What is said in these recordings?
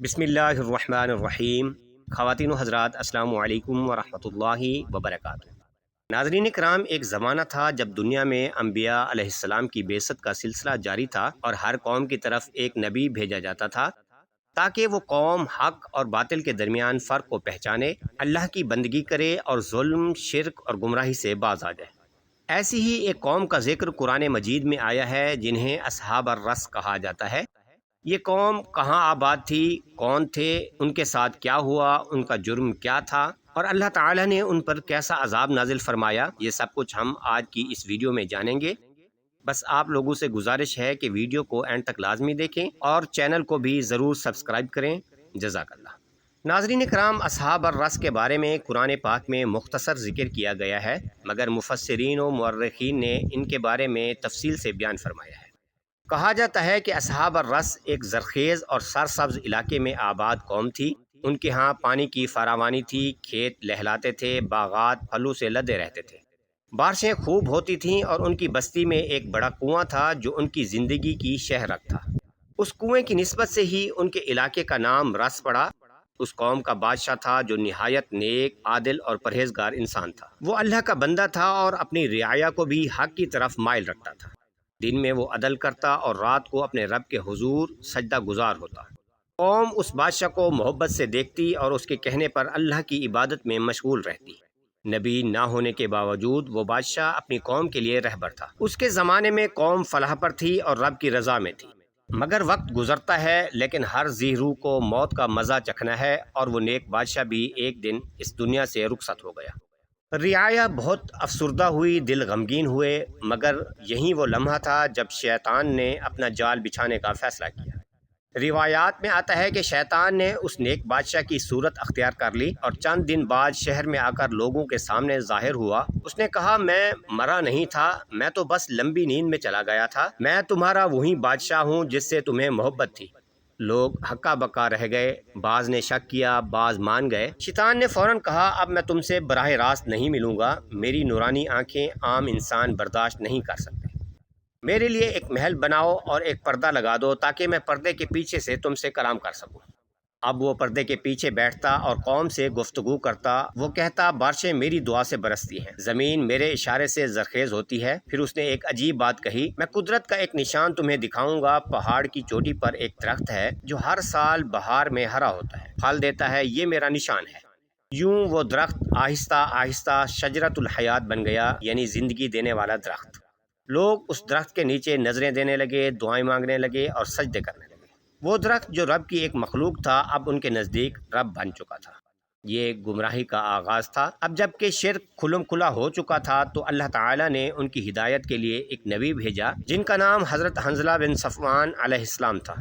بسم اللہ الرحمن الرحیم۔ خواتین و حضرات، السلام علیکم ورحمۃ اللہ وبرکاتہ۔ ناظرین کرام، ایک زمانہ تھا جب دنیا میں انبیاء علیہ السلام کی بعثت کا سلسلہ جاری تھا اور ہر قوم کی طرف ایک نبی بھیجا جاتا تھا تاکہ وہ قوم حق اور باطل کے درمیان فرق کو پہچانے، اللہ کی بندگی کرے اور ظلم، شرک اور گمراہی سے باز آ جائے۔ ایسی ہی ایک قوم کا ذکر قرآن مجید میں آیا ہے جنہیں اصحاب الرس کہا جاتا ہے۔ یہ قوم کہاں آباد تھی، کون تھے، ان کے ساتھ کیا ہوا، ان کا جرم کیا تھا اور اللہ تعالیٰ نے ان پر کیسا عذاب نازل فرمایا، یہ سب کچھ ہم آج کی اس ویڈیو میں جانیں گے۔ بس آپ لوگوں سے گزارش ہے کہ ویڈیو کو اینڈ تک لازمی دیکھیں اور چینل کو بھی ضرور سبسکرائب کریں۔ جزاک اللہ۔ ناظرین کرام، اصحاب الرس کے بارے میں قرآن پاک میں مختصر ذکر کیا گیا ہے، مگر مفسرین و مورخین نے ان کے بارے میں تفصیل سے بیان فرمایا ہے۔ کہا جاتا ہے کہ اصحاب الرس ایک زرخیز اور سرسبز علاقے میں آباد قوم تھی۔ ان کے ہاں پانی کی فراوانی تھی، کھیت لہلاتے تھے، باغات پھلوں سے لدے رہتے تھے، بارشیں خوب ہوتی تھیں اور ان کی بستی میں ایک بڑا کنواں تھا جو ان کی زندگی کی شہرک تھا۔ اس کنویں کی نسبت سے ہی ان کے علاقے کا نام رس پڑا۔ اس قوم کا بادشاہ تھا جو نہایت نیک، عادل اور پرہیزگار انسان تھا۔ وہ اللہ کا بندہ تھا اور اپنی رعایا کو بھی حق کی طرف مائل رکھتا تھا۔ دن میں وہ عدل کرتا اور رات کو اپنے رب کے حضور سجدہ گزار ہوتا۔ قوم اس بادشاہ کو محبت سے دیکھتی اور اس کے کہنے پر اللہ کی عبادت میں مشغول رہتی۔ نبی نہ ہونے کے باوجود وہ بادشاہ اپنی قوم کے لیے رہبر تھا۔ اس کے زمانے میں قوم فلاح پر تھی اور رب کی رضا میں تھی۔ مگر وقت گزرتا ہے، لیکن ہر ذی روح کو موت کا مزہ چکھنا ہے اور وہ نیک بادشاہ بھی ایک دن اس دنیا سے رخصت ہو گیا۔ رعایا بہت افسردہ ہوئی، دل غمگین ہوئے، مگر یہی وہ لمحہ تھا جب شیطان نے اپنا جال بچھانے کا فیصلہ کیا۔ روایات میں آتا ہے کہ شیطان نے اس نیک بادشاہ کی صورت اختیار کر لی اور چند دن بعد شہر میں آ کر لوگوں کے سامنے ظاہر ہوا۔ اس نے کہا، میں مرا نہیں تھا، میں تو بس لمبی نیند میں چلا گیا تھا۔ میں تمہارا وہی بادشاہ ہوں جس سے تمہیں محبت تھی۔ لوگ ہکا بکا رہ گئے، بعض نے شک کیا، بعض مان گئے۔ شیطان نے فوراً کہا، اب میں تم سے براہ راست نہیں ملوں گا، میری نورانی آنکھیں عام انسان برداشت نہیں کر سکتے۔ میرے لیے ایک محل بناؤ اور ایک پردہ لگا دو تاکہ میں پردے کے پیچھے سے تم سے کلام کر سکوں۔ اب وہ پردے کے پیچھے بیٹھتا اور قوم سے گفتگو کرتا۔ وہ کہتا، بارشیں میری دعا سے برستی ہیں، زمین میرے اشارے سے زرخیز ہوتی ہے۔ پھر اس نے ایک عجیب بات کہی، میں قدرت کا ایک نشان تمہیں دکھاؤں گا۔ پہاڑ کی چوٹی پر ایک درخت ہے جو ہر سال بہار میں ہرا ہوتا ہے، پھل دیتا ہے، یہ میرا نشان ہے۔ یوں وہ درخت آہستہ آہستہ شجرۃ الحیات بن گیا، یعنی زندگی دینے والا درخت۔ لوگ اس درخت کے نیچے نظریں دینے لگے، دعائیں مانگنے لگے اور سجدے کرنے لگے۔ وہ درخت جو رب کی ایک مخلوق تھا، اب ان کے نزدیک رب بن چکا تھا۔ یہ گمراہی کا آغاز تھا۔ اب جب کہ شرک کھلم کھلا ہو چکا تھا تو اللہ تعالیٰ نے ان کی ہدایت کے لیے ایک نبی بھیجا جن کا نام حضرت حنظلہ بن صفوان علیہ السلام تھا۔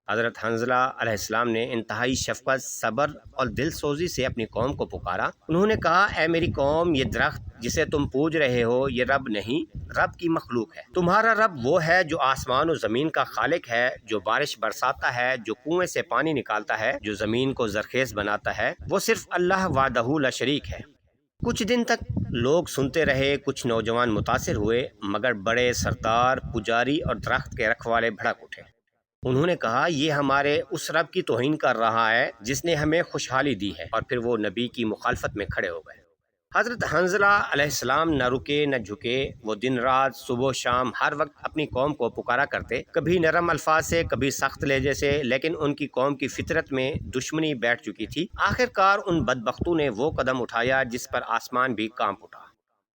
حضرت حنظلہ علیہ السلام نے انتہائی شفقت، صبر اور دل سوزی سے اپنی قوم کو پکارا۔ انہوں نے کہا، اے میری قوم، یہ درخت جسے تم پوج رہے ہو یہ رب نہیں، رب کی مخلوق ہے۔ تمہارا رب وہ ہے جو آسمان و زمین کا خالق ہے، جو بارش برساتا ہے، جو کنویں سے پانی نکالتا ہے، جو زمین کو زرخیز بناتا ہے، وہ صرف اللہ وحدہ لا شریک ہے۔ کچھ دن تک لوگ سنتے رہے، کچھ نوجوان متاثر ہوئے، مگر بڑے سردار، پجاری اور درخت کے رکھوالے بھڑک اٹھے۔ انہوں نے کہا، یہ ہمارے اس رب کی توہین کر رہا ہے جس نے ہمیں خوشحالی دی ہے، اور پھر وہ نبی کی مخالفت میں کھڑے ہو گئے۔ حضرت حنظلہ علیہ السلام نہ رکے نہ جھکے۔ وہ دن رات، صبح و شام، ہر وقت اپنی قوم کو پکارا کرتے، کبھی نرم الفاظ سے، کبھی سخت لہجے سے، لیکن ان کی قوم کی فطرت میں دشمنی بیٹھ چکی تھی۔ آخرکار ان بدبختوں نے وہ قدم اٹھایا جس پر آسمان بھی کانپ اٹھا۔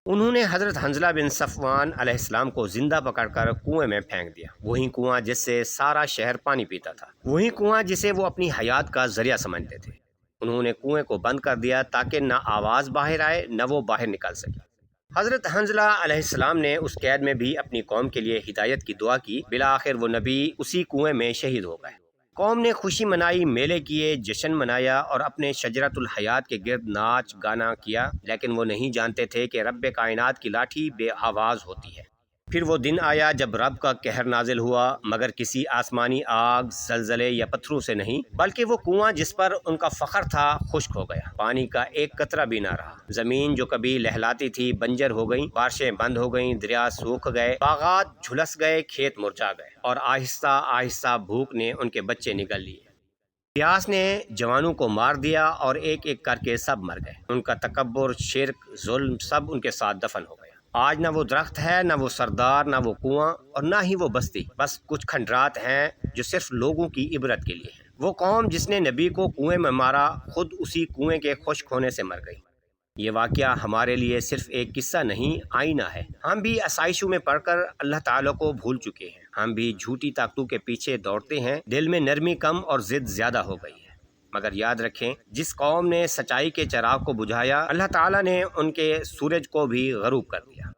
انہوں نے حضرت حنظلہ بن صفوان علیہ السلام کو زندہ پکڑ کر کنویں میں پھینک دیا، وہی کنواں جس سے سارا شہر پانی پیتا تھا، وہی کنواں جسے وہ اپنی حیات کا ذریعہ سمجھتے تھے۔ انہوں نے کنویں کو بند کر دیا تاکہ نہ آواز باہر آئے نہ وہ باہر نکل سکے۔ حضرت حنظلہ علیہ السلام نے اس قید میں بھی اپنی قوم کے لیے ہدایت کی دعا کی۔ بالآخر وہ نبی اسی کنویں میں شہید ہو گئے۔ قوم نے خوشی منائی، میلے کیے، جشن منایا اور اپنے شجرۃ الحیات کے گرد ناچ گانا کیا، لیکن وہ نہیں جانتے تھے کہ رب کائنات کی لاٹھی بے آواز ہوتی ہے۔ پھر وہ دن آیا جب رب کا قہر نازل ہوا، مگر کسی آسمانی آگ، زلزلے یا پتھروں سے نہیں، بلکہ وہ کنواں جس پر ان کا فخر تھا خشک ہو گیا، پانی کا ایک قطرہ بھی نہ رہا۔ زمین جو کبھی لہلاتی تھی بنجر ہو گئی، بارشیں بند ہو گئیں، دریا سوکھ گئے، باغات جھلس گئے، کھیت مرجھا گئے، اور آہستہ آہستہ بھوک نے ان کے بچے نگل لیے۔ پیاس نے جوانوں کو مار دیا اور ایک ایک کر کے سب مر گئے۔ ان کا تکبر، شرک، ظلم سب ان کے ساتھ دفن ہو گیا۔ آج نہ وہ درخت ہے، نہ وہ سردار، نہ وہ کنواں اور نہ ہی وہ بستی، بس کچھ کھنڈرات ہیں جو صرف لوگوں کی عبرت کے لیے ہیں۔ وہ قوم جس نے نبی کو کنویں میں مارا، خود اسی کنویں کے خشک ہونے سے مر گئی۔ یہ واقعہ ہمارے لیے صرف ایک قصہ نہیں، آئینہ ہے۔ ہم بھی آسائشوں میں پڑھ کر اللہ تعالیٰ کو بھول چکے ہیں۔ ہم بھی جھوٹی طاقتوں کے پیچھے دوڑتے ہیں، دل میں نرمی کم اور ضد زیادہ ہو گئی ہے۔ مگر یاد رکھیں، جس قوم نے سچائی کے چراغ کو بجھایا، اللہ تعالیٰ نے ان کے سورج کو بھی غروب کر دیا۔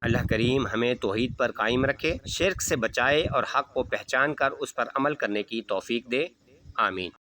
اللہ کریم ہمیں توحید پر قائم رکھے، شرک سے بچائے اور حق کو پہچان کر اس پر عمل کرنے کی توفیق دے۔ آمین۔